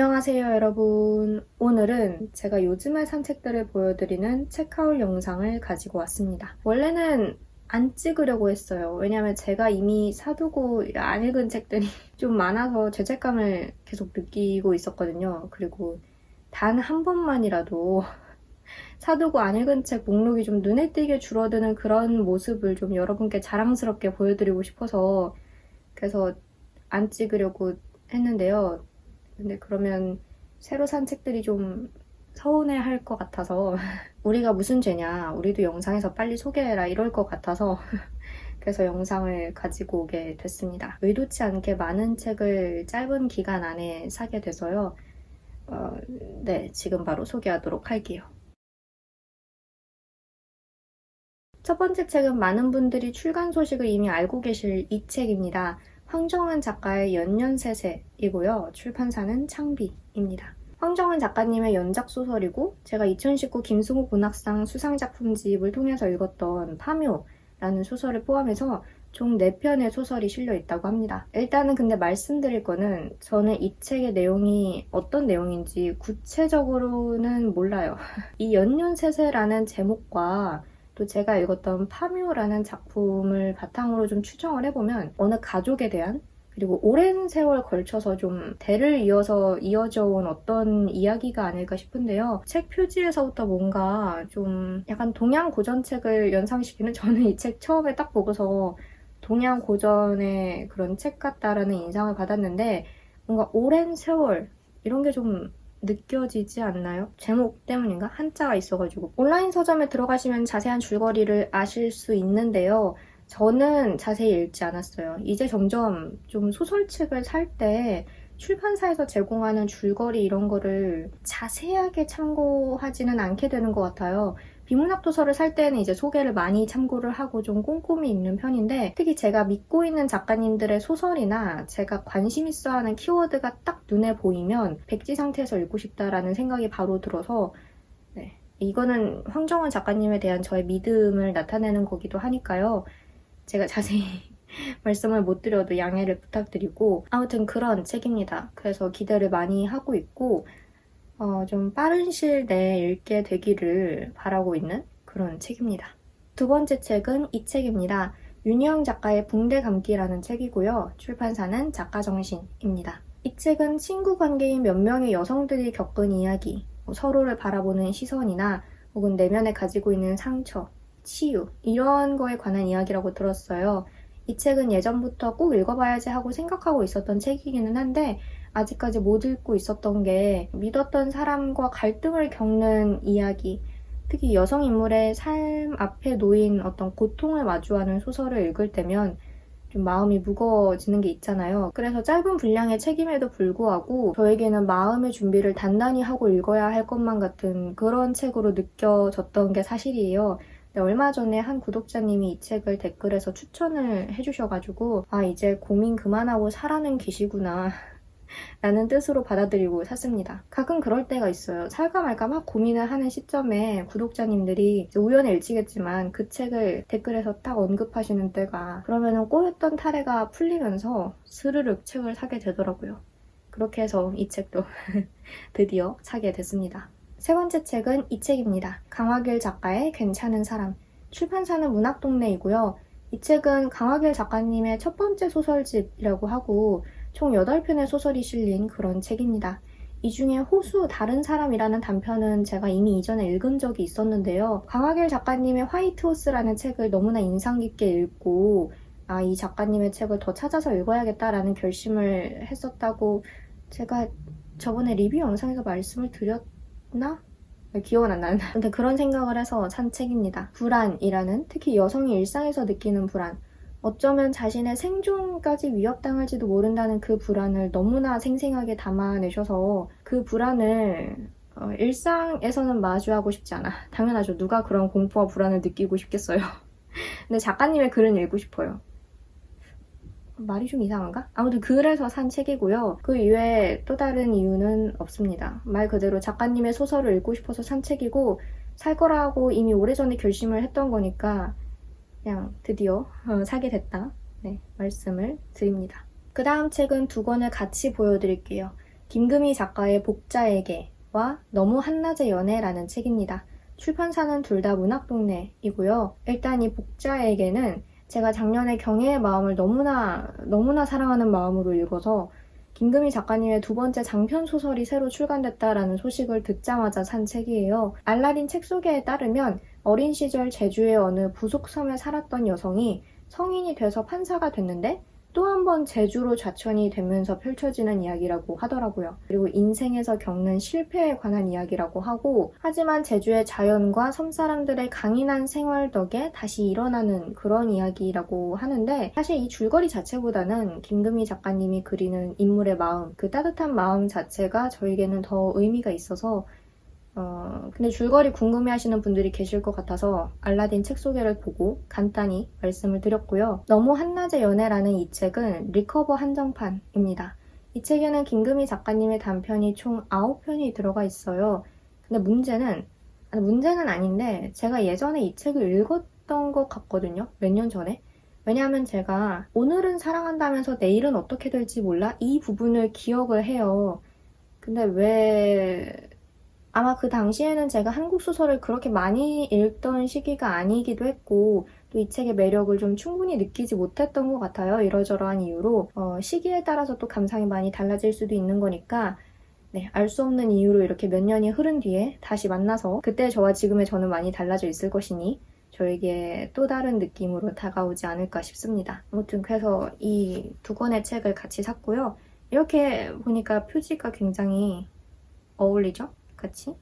안녕하세요, 여러분. 오늘은 제가 요즘의 산책들을 보여드리는 책하울 영상을 가지고 왔습니다. 원래는 안 찍으려고 했어요. 왜냐면 제가 이미 사두고 안 읽은 책들이 좀 많아서 죄책감을 계속 느끼고 있었거든요. 그리고 단 한 번만이라도 사두고 안 읽은 책 목록이 좀 눈에 띄게 줄어드는 그런 모습을 좀 여러분께 자랑스럽게 보여드리고 싶어서 그래서 안 찍으려고 했는데요. 근데 그러면 새로 산 책들이 좀 서운해할 것 같아서 우리가 무슨 죄냐, 우리도 영상에서 빨리 소개해라 이럴 것 같아서 그래서 영상을 가지고 오게 됐습니다. 의도치 않게 많은 책을 짧은 기간 안에 사게 돼서요. 네, 지금 바로 소개하도록 할게요. 첫 번째 책은 많은 분들이 출간 소식을 이미 알고 계실 이 책입니다. 황정은 작가의 연년세세이고요. 출판사는 창비입니다. 황정은 작가님의 연작 소설이고 제가 2019 김승호 문학상 수상작품집을 통해서 읽었던 파묘라는 소설을 포함해서 총 4편의 소설이 실려 있다고 합니다. 일단은 근데 말씀드릴 거는 저는 이 책의 내용이 어떤 내용인지 구체적으로는 몰라요. 이 연년세세라는 제목과 또 제가 읽었던 파묘라는 작품을 바탕으로 좀 추정을 해보면 어느 가족에 대한 그리고 오랜 세월 걸쳐서 좀 대를 이어서 이어져 온 어떤 이야기가 아닐까 싶은데요. 책 표지에서부터 뭔가 좀 약간 동양 고전책을 연상시키는 저는 이 책 처음에 딱 보고서 동양 고전의 그런 책 같다라는 인상을 받았는데 뭔가 오랜 세월 이런 게좀 느껴지지 않나요? 제목 때문인가? 한자가 있어가지고. 온라인 서점에 들어가시면 자세한 줄거리를 아실 수 있는데요. 저는 자세히 읽지 않았어요. 이제 점점 좀 소설책을 살 때 출판사에서 제공하는 줄거리 이런 거를 자세하게 참고하지는 않게 되는 것 같아요. 비문학 도서를 살 때는 이제 소개를 많이 참고를 하고 좀 꼼꼼히 읽는 편인데 특히 제가 믿고 있는 작가님들의 소설이나 제가 관심 있어 하는 키워드가 딱 눈에 보이면 백지 상태에서 읽고 싶다라는 생각이 바로 들어서 네, 이거는 황정은 작가님에 대한 저의 믿음을 나타내는 거기도 하니까요. 제가 자세히 말씀을 못 드려도 양해를 부탁드리고 아무튼 그런 책입니다. 그래서 기대를 많이 하고 있고 좀 빠른 시일 내에 읽게 되기를 바라고 있는 그런 책입니다. 두 번째 책은 이 책입니다. 윤희영 작가의 붕대감기라는 책이고요. 출판사는 작가정신입니다. 이 책은 친구 관계인 몇 명의 여성들이 겪은 이야기, 서로를 바라보는 시선이나 혹은 내면에 가지고 있는 상처, 치유 이런 거에 관한 이야기라고 들었어요. 이 책은 예전부터 꼭 읽어봐야지 하고 생각하고 있었던 책이기는 한데 아직까지 못 읽고 있었던 게 믿었던 사람과 갈등을 겪는 이야기, 특히 여성 인물의 삶 앞에 놓인 어떤 고통을 마주하는 소설을 읽을 때면 좀 마음이 무거워지는 게 있잖아요. 그래서 짧은 분량의 책임에도 불구하고 저에게는 마음의 준비를 단단히 하고 읽어야 할 것만 같은 그런 책으로 느껴졌던 게 사실이에요. 얼마 전에 한 구독자님이 이 책을 댓글에서 추천을 해주셔가지고 아 이제 고민 그만하고 사라는 기시구나 라는 뜻으로 받아들이고 샀습니다. 가끔 그럴 때가 있어요. 살까 말까 막 고민을 하는 시점에 구독자님들이 우연의 일치겠지만 그 책을 댓글에서 딱 언급하시는 때가 그러면은 꼬였던 탈해가 풀리면서 스르륵 책을 사게 되더라고요. 그렇게 해서 이 책도 드디어 사게 됐습니다. 세 번째 책은 이 책입니다. 강화길 작가의 괜찮은 사람. 출판사는 문학동네이고요. 이 책은 강화길 작가님의 첫 번째 소설집이라고 하고 총 8편의 소설이 실린 그런 책입니다. 이 중에 호수 다른 사람이라는 단편은 제가 이미 이전에 읽은 적이 있었는데요. 강화길 작가님의 화이트호스라는 책을 너무나 인상 깊게 읽고 이 작가님의 책을 더 찾아서 읽어야겠다라는 결심을 했었다고 제가 저번에 리뷰 영상에서 말씀을 드렸나? 기억은 안 나는데 아무튼 그런 생각을 해서 산 책입니다. 불안이라는 특히 여성이 일상에서 느끼는 불안 어쩌면 자신의 생존까지 위협당할지도 모른다는 그 불안을 너무나 생생하게 담아내셔서 그 불안을 일상에서는 마주하고 싶지 않아. 당연하죠. 누가 그런 공포와 불안을 느끼고 싶겠어요. 근데 작가님의 글은 읽고 싶어요. 말이 좀 이상한가? 아무튼 그래서 산 책이고요. 그 이외에 또 다른 이유는 없습니다. 말 그대로 작가님의 소설을 읽고 싶어서 산 책이고 살 거라고 이미 오래전에 결심을 했던 거니까 그냥 드디어 사게 됐다. 네, 말씀을 드립니다. 그 다음 책은 두 권을 같이 보여드릴게요. 김금희 작가의 복자에게와 너무 한낮의 연애라는 책입니다. 출판사는 둘 다 문학동네이고요. 일단 이 복자에게는 제가 작년에 경애의 마음을 너무나 사랑하는 마음으로 읽어서 김금희 작가님의 두 번째 장편 소설이 새로 출간됐다라는 소식을 듣자마자 산 책이에요. 알라딘 책 소개에 따르면 어린 시절 제주의 어느 부속섬에 살았던 여성이 성인이 돼서 판사가 됐는데 또 한 번 제주로 좌천이 되면서 펼쳐지는 이야기라고 하더라고요. 그리고 인생에서 겪는 실패에 관한 이야기라고 하고, 하지만 제주의 자연과 섬사람들의 강인한 생활 덕에 다시 일어나는 그런 이야기라고 하는데, 사실 이 줄거리 자체보다는 김금희 작가님이 그리는 인물의 마음, 그 따뜻한 마음 자체가 저에게는 더 의미가 있어서 근데 줄거리 궁금해하시는 분들이 계실 것 같아서 알라딘 책 소개를 보고 간단히 말씀을 드렸고요. 너무 한낮의 연애라는 이 책은 리커버 한정판입니다. 이 책에는 김금희 작가님의 단편이 총 9편이 들어가 있어요. 근데 문제는 아닌데 제가 예전에 이 책을 읽었던 것 같거든요. 몇 년 전에. 왜냐하면 제가 오늘은 사랑한다면서 내일은 어떻게 될지 몰라? 이 부분을 기억을 해요. 근데 아마 그 당시에는 제가 한국 소설을 그렇게 많이 읽던 시기가 아니기도 했고 또 이 책의 매력을 좀 충분히 느끼지 못했던 것 같아요. 이러저러한 이유로 시기에 따라서 또 감상이 많이 달라질 수도 있는 거니까 알 수 없는 이유로 이렇게 몇 년이 흐른 뒤에 다시 만나서 그때 저와 지금의 저는 많이 달라져 있을 것이니 저에게 또 다른 느낌으로 다가오지 않을까 싶습니다. 아무튼 그래서 이 두 권의 책을 같이 샀고요. 이렇게 보니까 표지가 굉장히 어울리죠? 같이?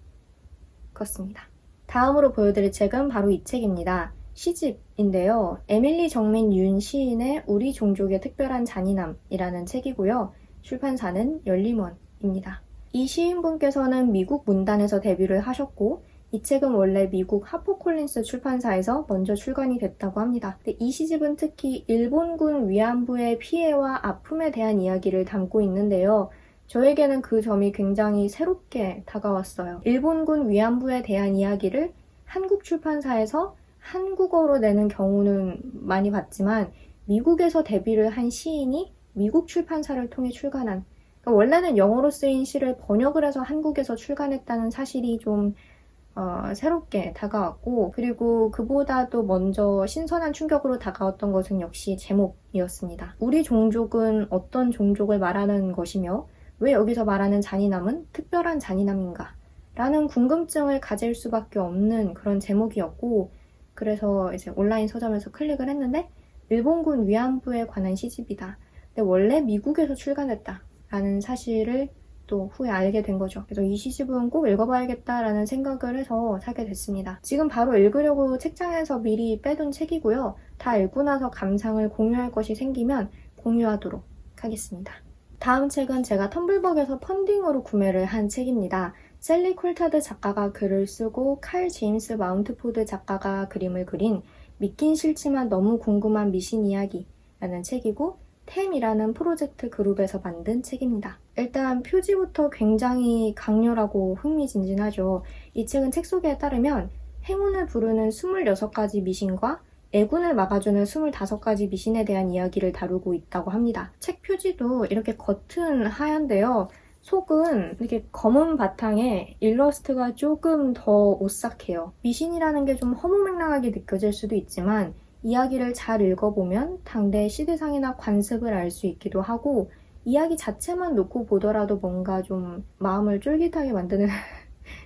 그렇습니다. 다음으로 보여드릴 책은 바로 이 책입니다. 시집인데요. 에밀리 정민 윤 시인의 우리 종족의 특별한 잔인함이라는 책이고요. 출판사는 열림원입니다. 이 시인분께서는 미국 문단에서 데뷔를 하셨고 이 책은 원래 미국 하퍼콜린스 출판사에서 먼저 출간이 됐다고 합니다. 근데 이 시집은 특히 일본군 위안부의 피해와 아픔에 대한 이야기를 담고 있는데요. 저에게는 그 점이 굉장히 새롭게 다가왔어요. 일본군 위안부에 대한 이야기를 한국 출판사에서 한국어로 내는 경우는 많이 봤지만 미국에서 데뷔를 한 시인이 미국 출판사를 통해 출간한, 그러니까 원래는 영어로 쓰인 시를 번역을 해서 한국에서 출간했다는 사실이 좀 새롭게 다가왔고, 그리고 그보다도 먼저 신선한 충격으로 다가왔던 것은 역시 제목이었습니다. 우리 종족은 어떤 종족을 말하는 것이며 왜 여기서 말하는 잔인함은 특별한 잔인함인가? 라는 궁금증을 가질 수밖에 없는 그런 제목이었고, 그래서 이제 온라인 서점에서 클릭을 했는데 일본군 위안부에 관한 시집이다. 근데 원래 미국에서 출간했다라는 사실을 또 후에 알게 된 거죠. 그래서 이 시집은 꼭 읽어봐야겠다라는 생각을 해서 사게 됐습니다. 지금 바로 읽으려고 책장에서 미리 빼둔 책이고요. 다 읽고 나서 감상을 공유할 것이 생기면 공유하도록 하겠습니다. 다음 책은 제가 텀블벅에서 펀딩으로 구매를 한 책입니다. 셀리 콜타드 작가가 글을 쓰고 칼 제임스 마운트포드 작가가 그림을 그린 믿긴 싫지만 너무 궁금한 미신 이야기라는 책이고 템이라는 프로젝트 그룹에서 만든 책입니다. 일단 표지부터 굉장히 강렬하고 흥미진진하죠. 이 책은 책 소개에 따르면 행운을 부르는 26가지 미신과 애군을 막아주는 25가지 미신에 대한 이야기를 다루고 있다고 합니다. 책 표지도 이렇게 겉은 하얀데요. 속은 이렇게 검은 바탕에 일러스트가 조금 더 오싹해요. 미신이라는 게 좀 허무맹랑하게 느껴질 수도 있지만 이야기를 잘 읽어보면 당대 시대상이나 관습을 알 수 있기도 하고 이야기 자체만 놓고 보더라도 뭔가 좀 마음을 쫄깃하게 만드는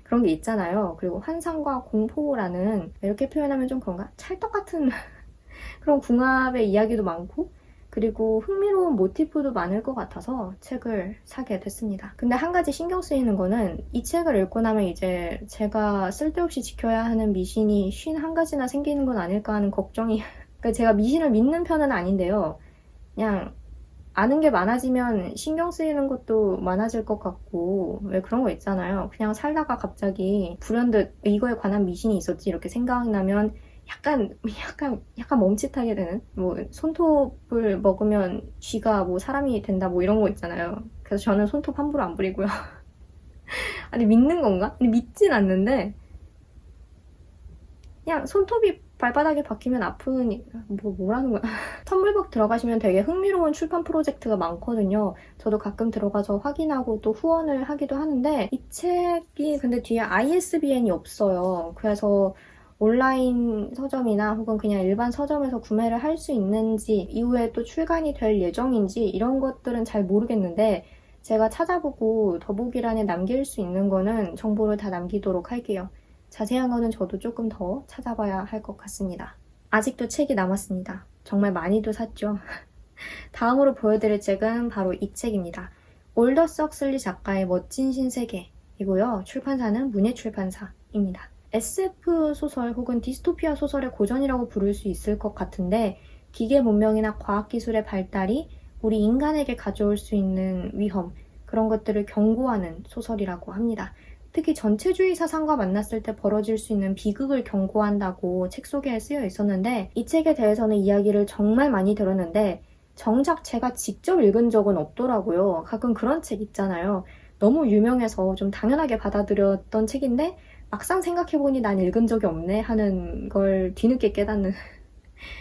그런 게 있잖아요. 그리고 환상과 공포라는, 이렇게 표현하면 좀 그런가? 찰떡 같은 그런 궁합의 이야기도 많고 그리고 흥미로운 모티프도 많을 것 같아서 책을 사게 됐습니다. 근데 한 가지 신경 쓰이는 거는 이 책을 읽고 나면 이제 제가 쓸데없이 지켜야 하는 미신이 51가지나 생기는 건 아닐까 하는 걱정이 그러니까 제가 미신을 믿는 편은 아닌데요. 그냥 아는 게 많아지면 신경 쓰이는 것도 많아질 것 같고 왜 그런 거 있잖아요. 그냥 살다가 갑자기 불현듯 이거에 관한 미신이 있었지 이렇게 생각나면 약간 멈칫하게 되는, 뭐 손톱을 먹으면 쥐가 뭐 사람이 된다 뭐 이런 거 있잖아요. 그래서 저는 손톱 함부로 안 부리고요. 아니 믿는 건가? 근데 믿진 않는데 그냥 손톱이 발바닥이 박히면 아픈, 뭐라는 거야. 텀블벅 들어가시면 되게 흥미로운 출판 프로젝트가 많거든요. 저도 가끔 들어가서 확인하고 또 후원을 하기도 하는데 이 책이 근데 뒤에 ISBN이 없어요. 그래서 온라인 서점이나 혹은 그냥 일반 서점에서 구매를 할 수 있는지 이후에 또 출간이 될 예정인지 이런 것들은 잘 모르겠는데 제가 찾아보고 더보기란에 남길 수 있는 거는 정보를 다 남기도록 할게요. 자세한 거는 저도 조금 더 찾아봐야 할 것 같습니다. 아직도 책이 남았습니다. 정말 많이도 샀죠. 다음으로 보여드릴 책은 바로 이 책입니다. 올더스 헉슬리 작가의 멋진 신세계이고요. 출판사는 문예출판사입니다. SF 소설 혹은 디스토피아 소설의 고전이라고 부를 수 있을 것 같은데 기계 문명이나 과학기술의 발달이 우리 인간에게 가져올 수 있는 위험, 그런 것들을 경고하는 소설이라고 합니다. 특히 전체주의 사상과 만났을 때 벌어질 수 있는 비극을 경고한다고 책 소개에 쓰여 있었는데 이 책에 대해서는 이야기를 정말 많이 들었는데 정작 제가 직접 읽은 적은 없더라고요. 가끔 그런 책 있잖아요. 너무 유명해서 좀 당연하게 받아들였던 책인데 막상 생각해보니 난 읽은 적이 없네 하는 걸 뒤늦게 깨닫는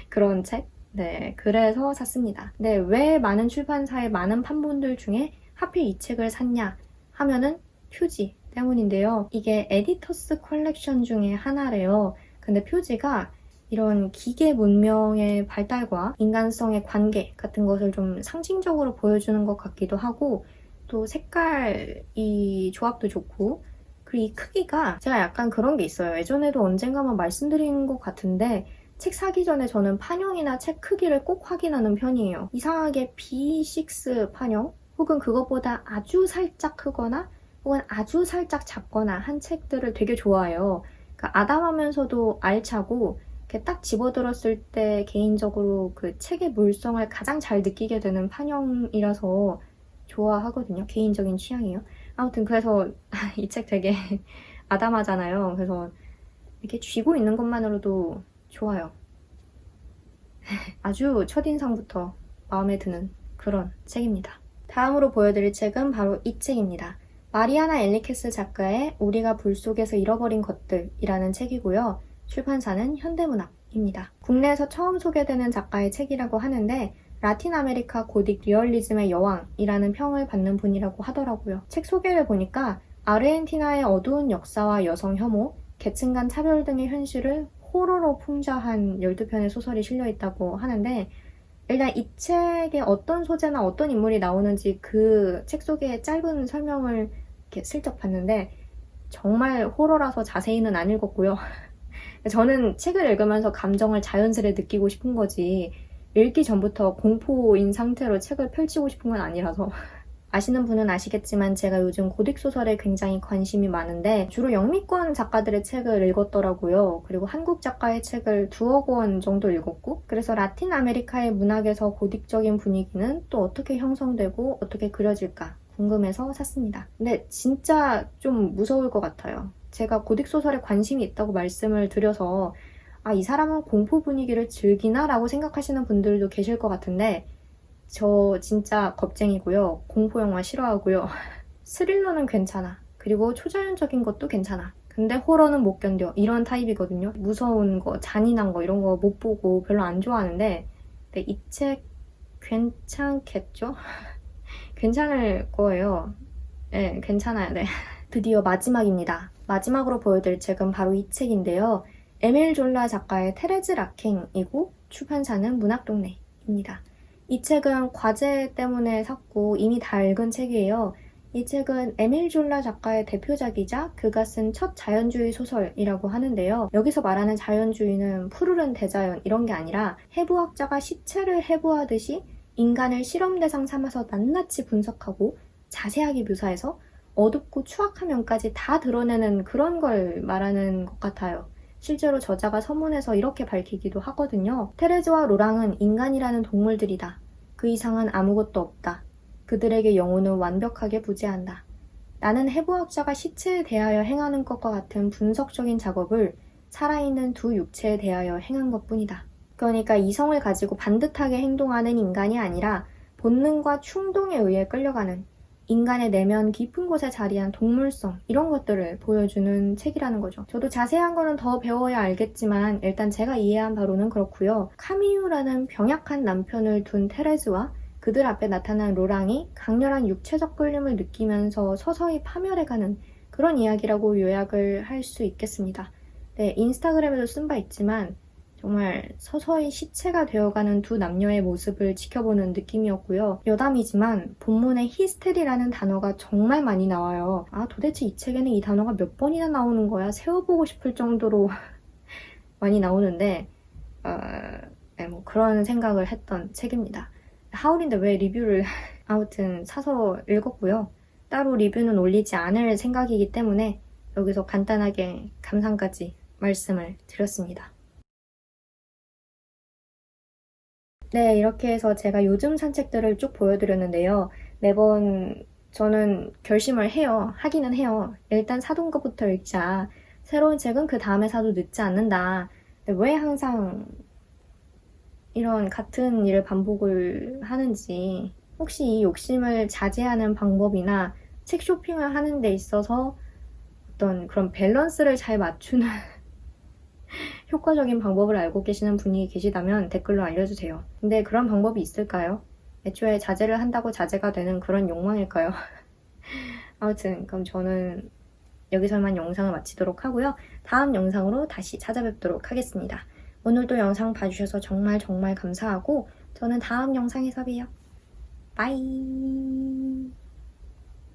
그런 책? 네, 그래서 샀습니다. 네, 왜 많은 출판사의 많은 판본들 중에 하필 이 책을 샀냐 하면은 표지 때문인데요. 이게 에디터스 컬렉션 중에 하나래요. 근데 표지가 이런 기계 문명의 발달과 인간성의 관계 같은 것을 좀 상징적으로 보여주는 것 같기도 하고 또 색깔 이 조합도 좋고 그리고 이 크기가 제가 약간 그런 게 있어요. 예전에도 언젠가 한번 말씀드린 것 같은데 책 사기 전에 저는 판형이나 책 크기를 꼭 확인하는 편이에요. 이상하게 B6 판형 혹은 그것보다 아주 살짝 크거나 혹은 아주 살짝 작거나 한 책들을 되게 좋아해요. 그러니까 아담하면서도 알차고 이렇게 딱 집어들었을 때 개인적으로 그 책의 물성을 가장 잘 느끼게 되는 판형이라서 좋아하거든요. 개인적인 취향이에요. 아무튼 그래서 이 책 되게 아담하잖아요. 그래서 이렇게 쥐고 있는 것만으로도 좋아요. 아주 첫인상부터 마음에 드는 그런 책입니다. 다음으로 보여드릴 책은 바로 이 책입니다. 마리아나 엘리케스 작가의 우리가 불 속에서 잃어버린 것들이라는 책이고요. 출판사는 현대문학입니다. 국내에서 처음 소개되는 작가의 책이라고 하는데 라틴 아메리카 고딕 리얼리즘의 여왕이라는 평을 받는 분이라고 하더라고요. 책 소개를 보니까 아르헨티나의 어두운 역사와 여성 혐오, 계층 간 차별 등의 현실을 호러로 풍자한 12편의 소설이 실려있다고 하는데 일단 이 책에 어떤 소재나 어떤 인물이 나오는지 그 책 속에 짧은 설명을 이렇게 슬쩍 봤는데 정말 호러라서 자세히는 안 읽었고요. 저는 책을 읽으면서 감정을 자연스레 느끼고 싶은 거지 읽기 전부터 공포인 상태로 책을 펼치고 싶은 건 아니라서 아시는 분은 아시겠지만 제가 요즘 고딕소설에 굉장히 관심이 많은데 주로 영미권 작가들의 책을 읽었더라고요. 그리고 한국 작가의 책을 2억 권 정도 읽었고 그래서 라틴 아메리카의 문학에서 고딕적인 분위기는 또 어떻게 형성되고 어떻게 그려질까 궁금해서 샀습니다. 근데 진짜 좀 무서울 것 같아요. 제가 고딕소설에 관심이 있다고 말씀을 드려서 이 사람은 공포 분위기를 즐기나? 라고 생각하시는 분들도 계실 것 같은데 저 진짜 겁쟁이고요. 공포영화 싫어하고요. 스릴러는 괜찮아. 그리고 초자연적인 것도 괜찮아. 근데 호러는 못 견뎌. 이런 타입이거든요. 무서운 거, 잔인한 거 이런 거 못 보고 별로 안 좋아하는데 네, 이 책 괜찮겠죠? 괜찮을 거예요. 네, 괜찮아요. 네. 드디어 마지막입니다. 마지막으로 보여드릴 책은 바로 이 책인데요. 에밀 졸라 작가의 테레즈 라킹이고 출판사는 문학동네입니다. 이 책은 과제 때문에 샀고 이미 다 읽은 책이에요. 이 책은 에밀 졸라 작가의 대표작이자 그가 쓴 첫 자연주의 소설이라고 하는데요. 여기서 말하는 자연주의는 푸르른 대자연 이런 게 아니라 해부학자가 시체를 해부하듯이 인간을 실험 대상 삼아서 낱낱이 분석하고 자세하게 묘사해서 어둡고 추악한 면까지 다 드러내는 그런 걸 말하는 것 같아요. 실제로 저자가 서문에서 이렇게 밝히기도 하거든요. 테레즈와 로랑은 인간이라는 동물들이다. 그 이상은 아무것도 없다. 그들에게 영혼은 완벽하게 부재한다. 나는 해부학자가 시체에 대하여 행하는 것과 같은 분석적인 작업을 살아있는 두 육체에 대하여 행한 것뿐이다. 그러니까 이성을 가지고 반듯하게 행동하는 인간이 아니라 본능과 충동에 의해 끌려가는 인간의 내면 깊은 곳에 자리한 동물성 이런 것들을 보여주는 책이라는 거죠. 저도 자세한 거는 더 배워야 알겠지만 일단 제가 이해한 바로는 그렇고요. 카미유라는 병약한 남편을 둔 테레즈와 그들 앞에 나타난 로랑이 강렬한 육체적 끌림을 느끼면서 서서히 파멸해가는 그런 이야기라고 요약을 할 수 있겠습니다. 네, 인스타그램에도 쓴 바 있지만 정말 서서히 시체가 되어가는 두 남녀의 모습을 지켜보는 느낌이었고요. 여담이지만 본문에 히스테리라는 단어가 정말 많이 나와요. 아, 도대체 이 책에는 이 단어가 몇 번이나 나오는 거야? 세워보고 싶을 정도로 많이 나오는데 네, 뭐 그런 생각을 했던 책입니다. 하울인데 왜 리뷰를 아무튼 사서 읽었고요. 따로 리뷰는 올리지 않을 생각이기 때문에 여기서 간단하게 감상까지 말씀을 드렸습니다. 네, 이렇게 해서 제가 요즘 산 책들을 쭉 보여드렸는데요. 매번 저는 결심을 해요. 하기는 해요. 일단 사둔 것부터 읽자. 새로운 책은 그 다음에 사도 늦지 않는다. 근데 왜 항상 이런 같은 일을 반복을 하는지, 혹시 이 욕심을 자제하는 방법이나 책 쇼핑을 하는 데 있어서 어떤 그런 밸런스를 잘 맞추는 효과적인 방법을 알고 계시는 분이 계시다면 댓글로 알려주세요. 근데 그런 방법이 있을까요? 애초에 자제를 한다고 자제가 되는 그런 욕망일까요? 아무튼 그럼 저는 여기서만 영상을 마치도록 하고요. 다음 영상으로 다시 찾아뵙도록 하겠습니다. 오늘도 영상 봐주셔서 정말 정말 감사하고 저는 다음 영상에서 봬요. 빠이.